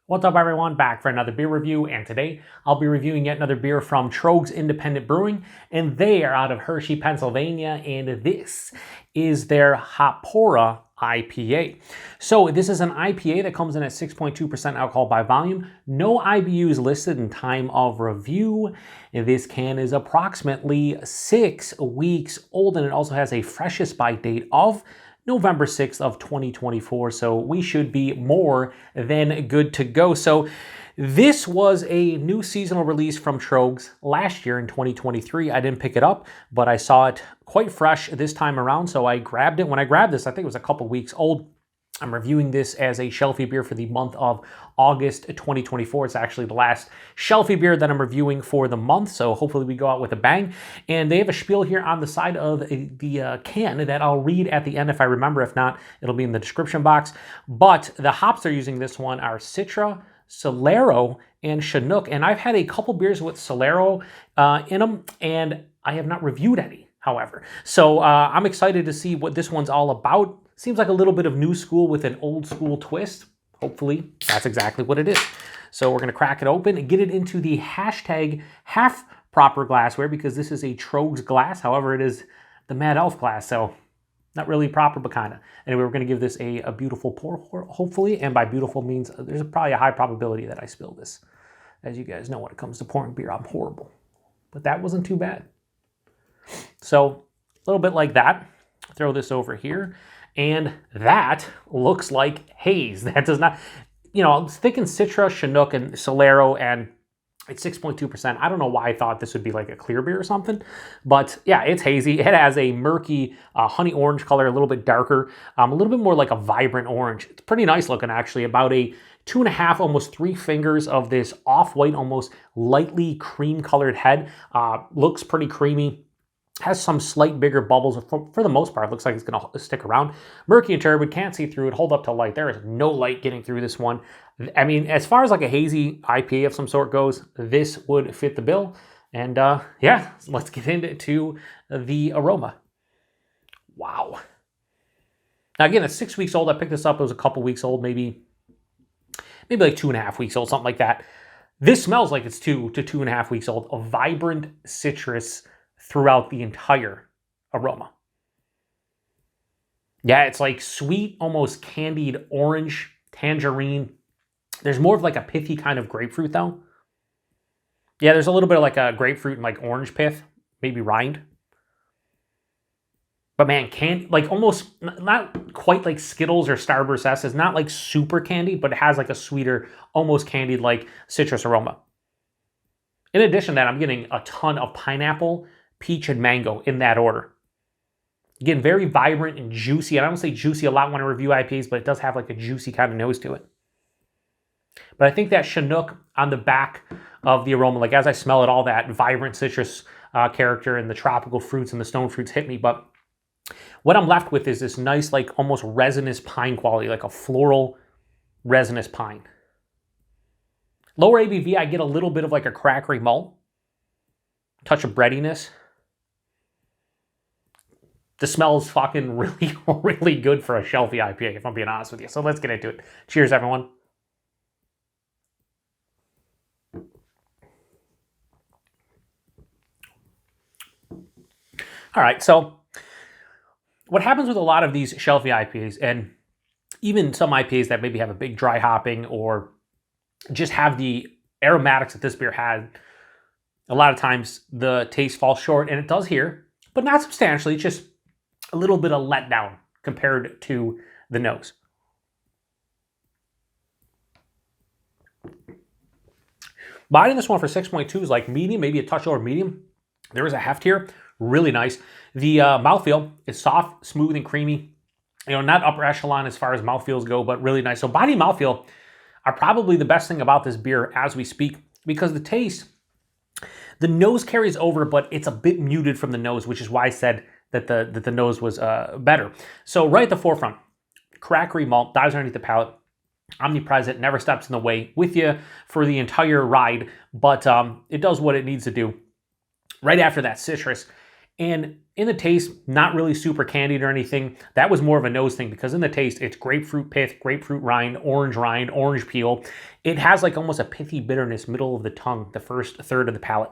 What's up everyone, back for another beer review, and today I'll be reviewing yet another beer from Tröegs Independent Brewing, and they are out of Hershey, Pennsylvania, and this is their Hopora IPA. So this is an IPA that comes in at 6.2% alcohol by volume, no IBUs listed in time of review, and this can is approximately 6 weeks old, and it also has a freshest by date of November 6th of 2024, so we should be more than good to go. So this was a new seasonal release from Tröegs last year in 2023. I didn't pick it up, but I saw it quite fresh this time around, so I grabbed it. When I grabbed this, I think it was a couple weeks old. I'm reviewing this as a shelfie beer for the month of August 2024. It's actually the last shelfie beer that I'm reviewing for the month, so hopefully we go out with a bang. And they have a spiel here on the side of the can that I'll read at the end if I remember. If not, it'll be in the description box. But the hops they're using this one are Citra, Solero, and Chinook. And I've had a couple beers with Solero in them, and I have not reviewed any, however. So I'm excited to see what this one's all about. Seems like a little bit of new school with an old school twist. Hopefully, that's exactly what it is. So we're going to crack it open and get it into the hashtag half proper glassware, because this is a Tröegs glass. However, it is the Mad Elf glass, so not really proper, but kind of. Anyway, we're going to give this a beautiful pour, hopefully. And by beautiful means, there's probably a high probability that I spill this. As you guys know, when it comes to pouring beer, I'm horrible. But that wasn't too bad. So a little bit like that. Throw this over here. And that looks like haze. That does not, I was thinking Citra, Chinook, and Solero, and it's 6.2%. I don't know why I thought this would be like a clear beer or something, but yeah, it's hazy. It has a murky honey orange color, a little bit darker, a little bit more like a vibrant orange. It's pretty nice looking, actually. About a 2.5, almost 3 fingers of this off-white, almost lightly cream-colored head. Looks pretty creamy. Has some slight bigger bubbles. For the most part, it looks like it's going to stick around. Murky and turbid, can't see through it. Hold up to light. There is no light getting through this one. I mean, as far as like a hazy IPA of some sort goes, this would fit the bill. And yeah, let's get into the aroma. Wow. Now again, it's 6 weeks old. I picked this up. It was a couple weeks old, maybe like 2.5 weeks old, something like that. This smells like it's 2 to 2.5 weeks old. A vibrant citrus throughout the entire aroma. Yeah, it's like sweet, almost candied orange, tangerine. There's more of like a pithy kind of grapefruit though. Yeah, there's a little bit of like a grapefruit and like orange pith, maybe rind. But man, like almost not quite like Skittles or Starburst S. It's not like super candied, but it has like a sweeter, almost candied like citrus aroma. In addition to that, I'm getting a ton of pineapple, peach, and mango in that order. Again, very vibrant and juicy. And I don't say juicy a lot when I review IPAs, but it does have like a juicy kind of nose to it. But I think that Chinook on the back of the aroma, like as I smell it, all that vibrant citrus character and the tropical fruits and the stone fruits hit me. But what I'm left with is this nice, like almost resinous pine quality, like a floral resinous pine. Lower ABV, I get a little bit of like a crackery malt, touch of breadiness. The smell is fucking really, really good for a shelfie IPA, if I'm being honest with you. So let's get into it. Cheers, everyone. All right, so what happens with a lot of these shelfie IPAs, and even some IPAs that maybe have a big dry hopping or just have the aromatics that this beer had, a lot of times the taste falls short, and it does here, but not substantially. It's just a little bit of letdown compared to the nose. Buying this one for 6.2 is like medium, maybe a touch over medium. There is a heft here, really nice. The mouthfeel is soft, smooth, and creamy. Not upper echelon as far as mouthfeels go, but really nice. So body and mouthfeel are probably the best thing about this beer as we speak, because the taste, the nose carries over, but it's a bit muted from the nose, which is why I said that the nose was better. So right at the forefront, crackery malt, dives underneath the palate, omnipresent, never steps in the way, with you for the entire ride, but it does what it needs to do. Right after that, citrus, And in the taste, not really super candied or anything. That was more of a nose thing because in the taste, it's grapefruit pith, grapefruit rind, orange peel. It has like almost a pithy bitterness, middle of the tongue, the first third of the palate.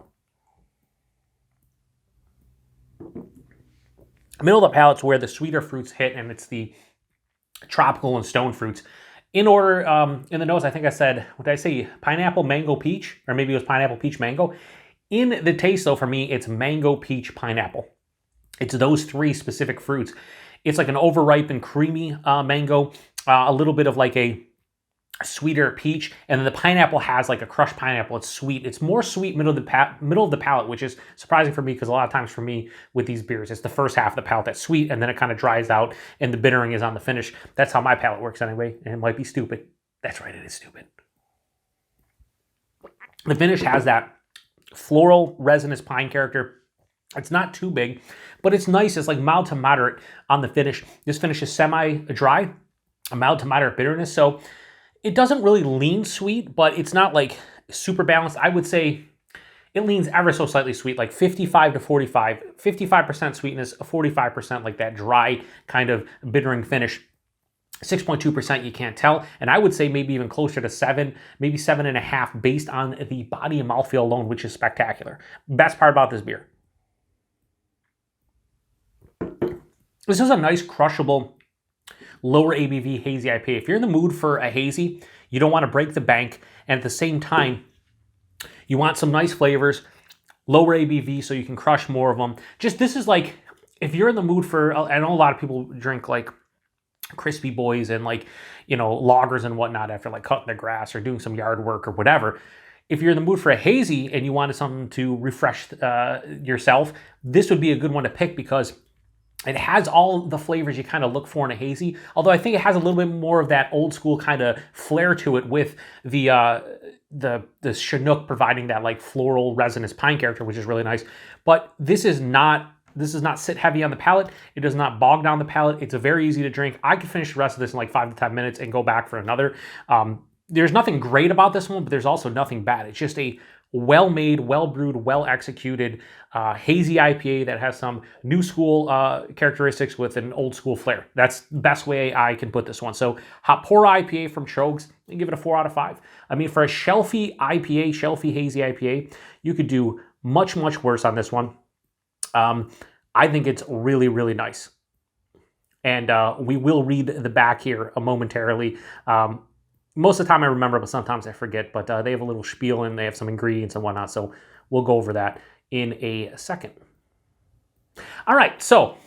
Middle of the palate's where the sweeter fruits hit, and it's the tropical and stone fruits. In order, in the nose, I think I said, what did I say? Pineapple, mango, peach, or maybe it was pineapple, peach, mango. In the taste, though, for me, it's mango, peach, pineapple. It's those three specific fruits. It's like an overripe and creamy mango, a little bit of like a sweeter peach, and then the pineapple has like a crushed pineapple. It's sweet. It's more sweet middle of the palate, which is surprising for me because a lot of times for me with these beers, it's the first half of the palate that's sweet, and then it kind of dries out, and the bittering is on the finish. That's how my palate works anyway, and it might be stupid. That's right, it is stupid. The finish has that floral, resinous pine character. It's not too big, but it's nice. It's like mild to moderate on the finish. This finish is semi-dry, a mild to moderate bitterness, so it doesn't really lean sweet, but it's not like super balanced. I would say it leans ever so slightly sweet, like 55 to 45, 55% sweetness, 45% like that dry kind of bittering finish. 6.2% you can't tell, and I would say maybe even closer to 7, maybe 7.5 based on the body and mouthfeel alone, which is spectacular. Best part about this beer. This is a nice crushable lower ABV hazy IPA. If you're in the mood for a hazy, you don't want to break the bank, and at the same time, you want some nice flavors, lower ABV so you can crush more of them. Just this is like, if you're in the mood for, I know a lot of people drink like crispy boys and like, you know, loggers and whatnot after like cutting the grass or doing some yard work or whatever. If you're in the mood for a hazy and you wanted something to refresh yourself, this would be a good one to pick because it has all the flavors you kind of look for in a hazy, although I think it has a little bit more of that old school kind of flair to it with the Chinook providing that like floral resinous pine character, which is really nice. But this is not sit heavy on the palate. It does not bog down the palate. It's very easy to drink. I could finish the rest of this in like 5 to 10 minutes and go back for another. There's nothing great about this one, but there's also nothing bad. It's just a well-made, well-brewed, well-executed hazy IPA that has some new school characteristics with an old school flair. That's the best way I can put this one. So Hopora IPA from Tröegs, I give it a 4 out of 5. I mean, for a shelfy IPA, shelfy hazy IPA, you could do much, much worse on this one. I think it's really, really nice. And we will read the back here momentarily. Most of the time I remember, but sometimes I forget. But they have a little spiel and they have some ingredients and whatnot. So we'll go over that in a second. All right, so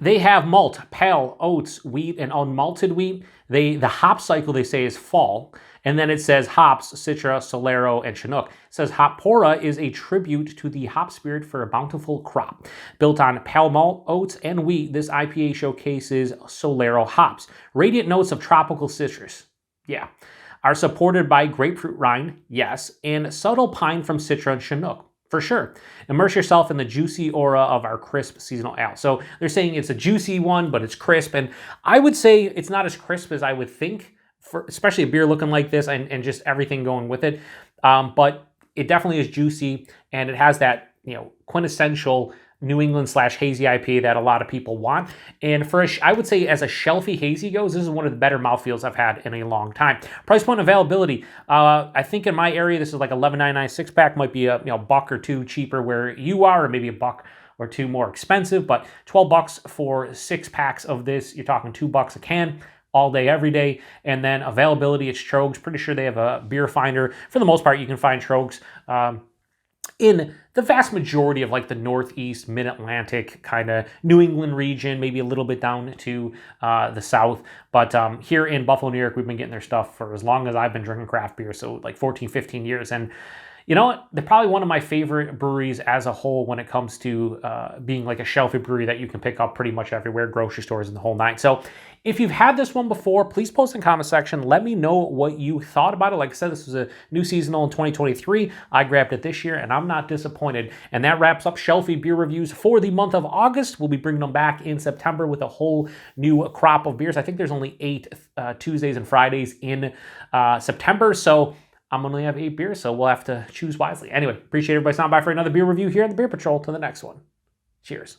they have malt, pale, oats, wheat, and unmalted wheat. The hop cycle, they say, is fall. And then it says hops, Citra, Solero, and Chinook. It says Hopora is a tribute to the hop spirit for a bountiful crop. Built on pale malt, oats, and wheat, this IPA showcases Solero hops. Radiant notes of tropical citrus. Yeah. Are supported by grapefruit rind, yes, and subtle pine from Citra and Chinook, for sure. Immerse yourself in the juicy aura of our crisp seasonal ale. So they're saying it's a juicy one, but it's crisp, and I would say it's not as crisp as I would think, for especially a beer looking like this and just everything going with it. But it definitely is juicy, and it has that, you know, quintessential New England / hazy IPA that a lot of people want. And for I would say as a shelfy hazy goes, this is one of the better mouthfeels I've had in a long time. Price point availability. I think in my area, this is like $11.99 6-pack, might be a $1 or $2 cheaper where you are, or maybe a $1 or $2 more expensive, but $12 for 6 packs of this. You're talking $2 a can. All day, every day. And then availability, it's Tröegs. Pretty sure they have a beer finder. For the most part, you can find Tröegs in the vast majority of like the Northeast, Mid-Atlantic, kind of New England region, maybe a little bit down to the South. But here in Buffalo, New York, we've been getting their stuff for as long as I've been drinking craft beer, so like 14, 15 years. And you know what? They're probably one of my favorite breweries as a whole when it comes to being like a shelfy brewery that you can pick up pretty much everywhere, grocery stores and the whole nine. So if you've had this one before, please post in the comment section. Let me know what you thought about it. Like I said, this was a new seasonal in 2023. I grabbed it this year, and I'm not disappointed. And that wraps up Shelfie Beer Reviews for the month of August. We'll be bringing them back in September with a whole new crop of beers. I think there's only 8 Tuesdays and Fridays in September, so I'm only have 8 beers, so we'll have to choose wisely. Anyway, appreciate everybody stopping by for another beer review here on the Beer Patrol. To the next one. Cheers.